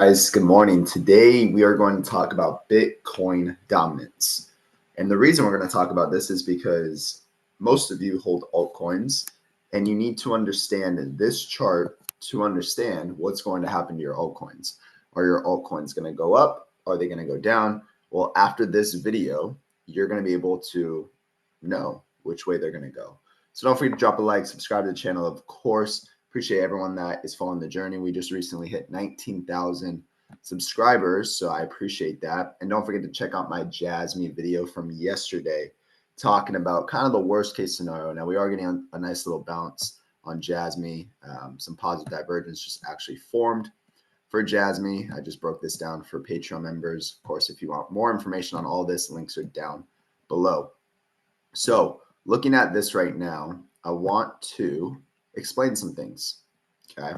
Guys, good morning. Today we are going to talk about Bitcoin dominance. And the reason we're going to talk about this is because most of you hold altcoins and you need to understand this chart to understand what's going to happen to your altcoins. Are your altcoins going to go up? Are they going to go down? Well, after this video, you're going to be able to know which way they're going to go. So don't forget to drop a like, subscribe to the channel, of course. Appreciate everyone that is following the journey. We just recently hit 19,000 subscribers, so I appreciate that. And don't forget to check out my jasmy video from yesterday talking about kind of the worst case scenario. Now we are getting a nice little bounce on jasmy. Some positive divergence just actually formed for jasmy. I just broke this down for Patreon members. Of course, if you want more information on all this, links are down below. So looking at this right now, I want to explain some things. Okay.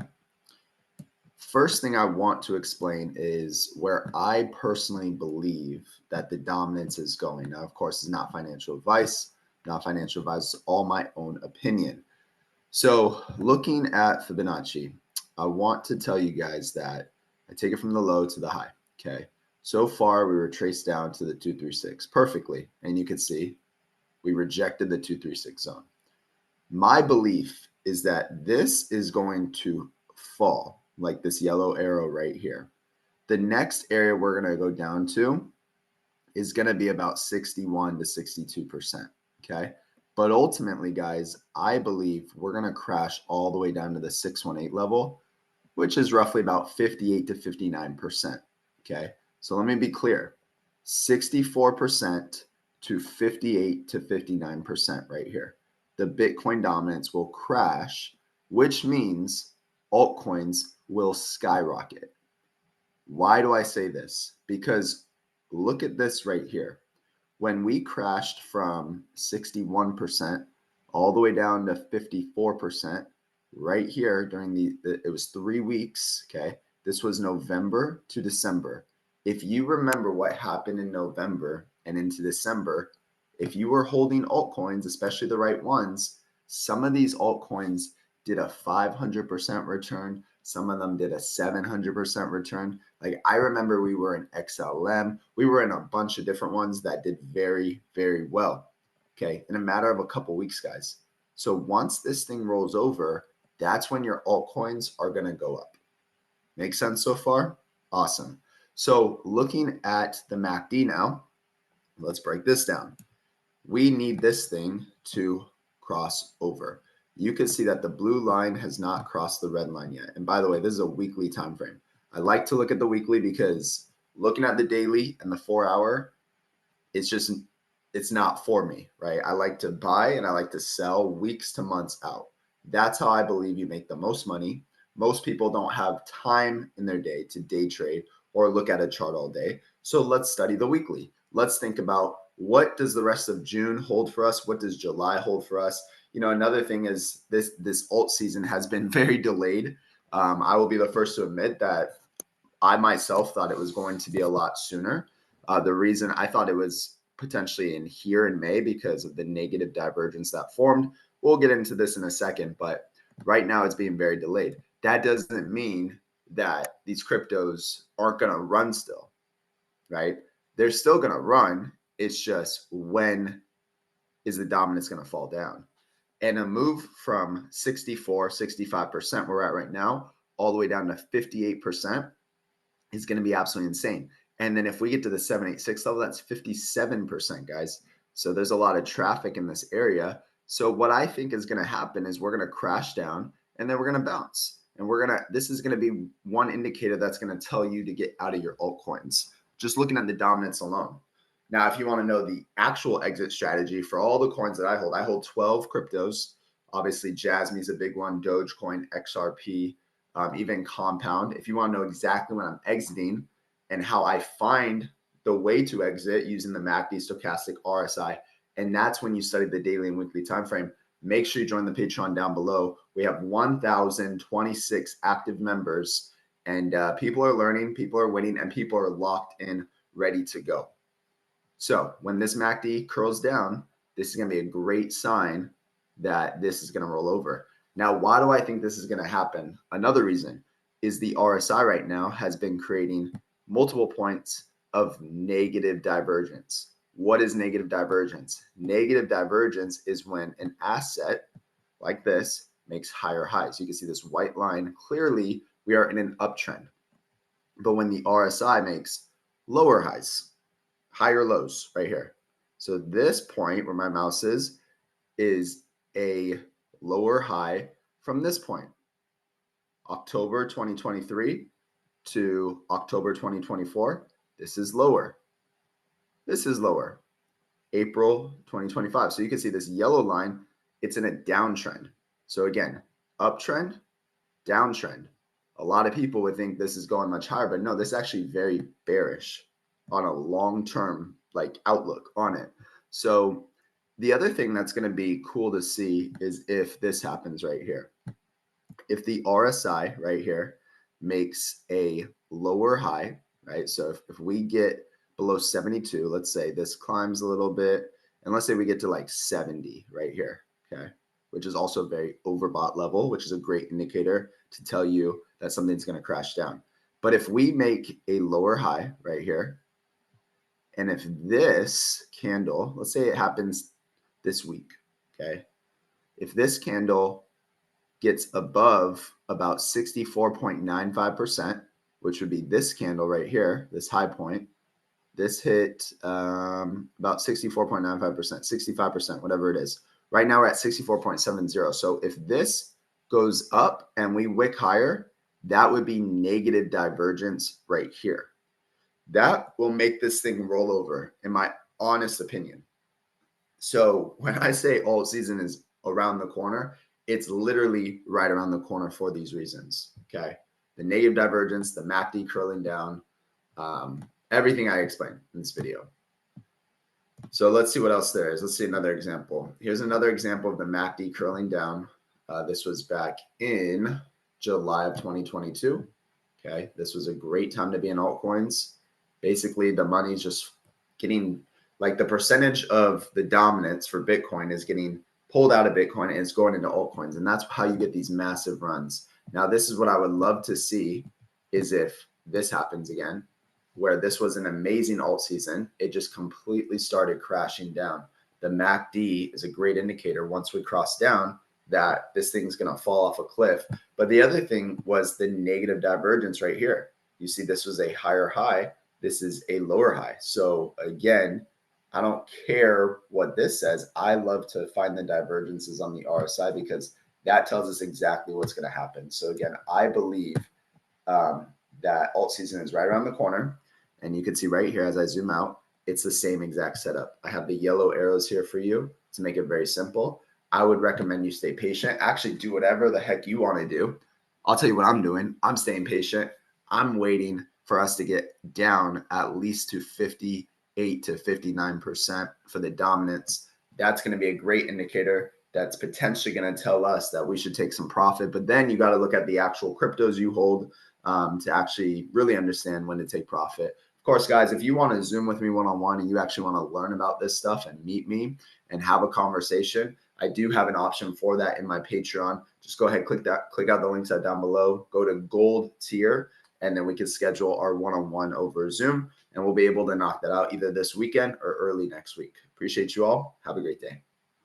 First thing I want to explain is where I personally believe that the dominance is going. Now, of course, it's not financial advice. Not financial advice, it's all my own opinion. So looking at Fibonacci, I want to tell you guys that I take it from the low to the high. Okay. So far, we were traced down to the 236 perfectly. And you can see we rejected the 236 zone. My belief is that this is going to fall like this yellow arrow right here. The next area we're going to go down to is going to be about 61 to 62%. Okay. But ultimately, guys, I believe we're going to crash all the way down to the 618 level, which is roughly about 58 to 59%. Okay. So let me be clear, 64% to 58 to 59% right here. The Bitcoin dominance will crash, which means altcoins will skyrocket. Why do I say this? Because look at this right here. When we crashed from 61% all the way down to 54% right here during it was 3 weeks. Okay. This was November to December. If you remember what happened in November and into December, if you were holding altcoins, especially the right ones, some of these altcoins did a 500% return. Some of them did a 700% return. Like I remember we were in XLM. We were in a bunch of different ones that did very, very well. Okay. In a matter of a couple weeks, guys. So once this thing rolls over, that's when your altcoins are going to go up. Make sense so far? Awesome. So looking at the MACD now, let's break this down. We need this thing to cross over. You can see that the blue line has not crossed the red line yet. And by the way, this is a weekly time frame. I like to look at the weekly because looking at the daily and the 4 hour, it's not for me, right? I like to buy and I like to sell weeks to months out. That's how I believe you make the most money. Most people don't have time in their day to day trade or look at a chart all day. So let's study the weekly. Let's think about what does the rest of June hold for us? What does July hold for us? You know, another thing is this alt season has been very delayed. I will be the first to admit that I myself thought it was going to be a lot sooner. The reason I thought it was potentially in here in May because of the negative divergence that formed. We'll get into this in a second, but right now it's being very delayed. That doesn't mean that these cryptos aren't going to run still, right? They're still going to run. It's just when is the dominance going to fall down? And a move from 64, 65% we're at right now, all the way down to 58% is going to be absolutely insane. And then if we get to the 786 level, that's 57%, guys. So there's a lot of traffic in this area. So what I think is going to happen is we're going to crash down and then we're going to bounce. And this is going to be one indicator that's going to tell you to get out of your altcoins, just looking at the dominance alone. Now, if you want to know the actual exit strategy for all the coins that I hold 12 cryptos. Obviously, Jasmy is a big one, Dogecoin, XRP, even Compound. If you want to know exactly when I'm exiting and how I find the way to exit using the MACD, stochastic, RSI, and that's when you study the daily and weekly time frame. Make sure you join the Patreon down below. We have 1,026 active members, and people are learning, people are winning, and people are locked in, ready to go. So when this MACD curls down, this is going to be a great sign that this is going to roll over. Now, why do I think this is going to happen? Another reason, is the RSI right now has been creating multiple points of negative divergence. What is negative divergence? Negative divergence is when an asset like this makes higher highs. You can see this white line. Clearly, we are in an uptrend. But when the RSI makes lower highs, higher lows right here. So this point where my mouse is a lower high from this point, October 2023 to October 2024. This is lower. This is lower. April 2025. So you can see this yellow line, it's in a downtrend. So again, uptrend, downtrend. A lot of people would think this is going much higher, but no, this is actually very bearish on a long-term like outlook on it. So the other thing that's going to be cool to see is if this happens right here. If the RSI right here makes a lower high, right? So if we get below 72, let's say this climbs a little bit, and let's say we get to like 70 right here, okay? Which is also a very overbought level, which is a great indicator to tell you that something's going to crash down. But if we make a lower high right here, and if this candle, let's say it happens this week, okay? If this candle gets above about 64.95%, which would be this candle right here, this high point, this hit about 64.95%, 65%, whatever it is. Right now we're at 64.70. So if this goes up and we wick higher, that would be negative divergence right here. That will make this thing roll over, in my honest opinion. So when I say alt season is around the corner, it's literally right around the corner for these reasons. Okay. The negative divergence, the MACD curling down, everything I explained in this video. So let's see what else there is. Let's see another example. Here's another example of the MACD curling down. This was back in July of 2022. Okay. This was a great time to be in altcoins. Basically, the money's just getting, like, the percentage of the dominance for Bitcoin is getting pulled out of Bitcoin and it's going into altcoins. And that's how you get these massive runs. Now, this is what I would love to see is if this happens again, where this was an amazing alt season. It just completely started crashing down. The MACD is a great indicator once we cross down that this thing's going to fall off a cliff. But the other thing was the negative divergence right here. You see, this was a higher high. This is a lower high. So again, I don't care what this says. I love to find the divergences on the RSI because that tells us exactly what's going to happen. So again, I believe that alt season is right around the corner. And you can see right here as I zoom out, it's the same exact setup. I have the yellow arrows here for you to make it very simple. I would recommend you stay patient. Actually, do whatever the heck you want to do. I'll tell you what I'm doing. I'm staying patient. I'm waiting for us to get down at least to 58 to 59% for the dominance. That's going to be a great indicator. That's potentially going to tell us that we should take some profit. But then you got to look at the actual cryptos you hold to actually really understand when to take profit. Of course, guys, if you want to Zoom with me one-on-one and you actually want to learn about this stuff and meet me and have a conversation, I do have an option for that in my Patreon. Just go ahead, click out the links down below, go to gold tier, and then we can schedule our one-on-one over Zoom, and we'll be able to knock that out either this weekend or early next week. Appreciate you all. Have a great day.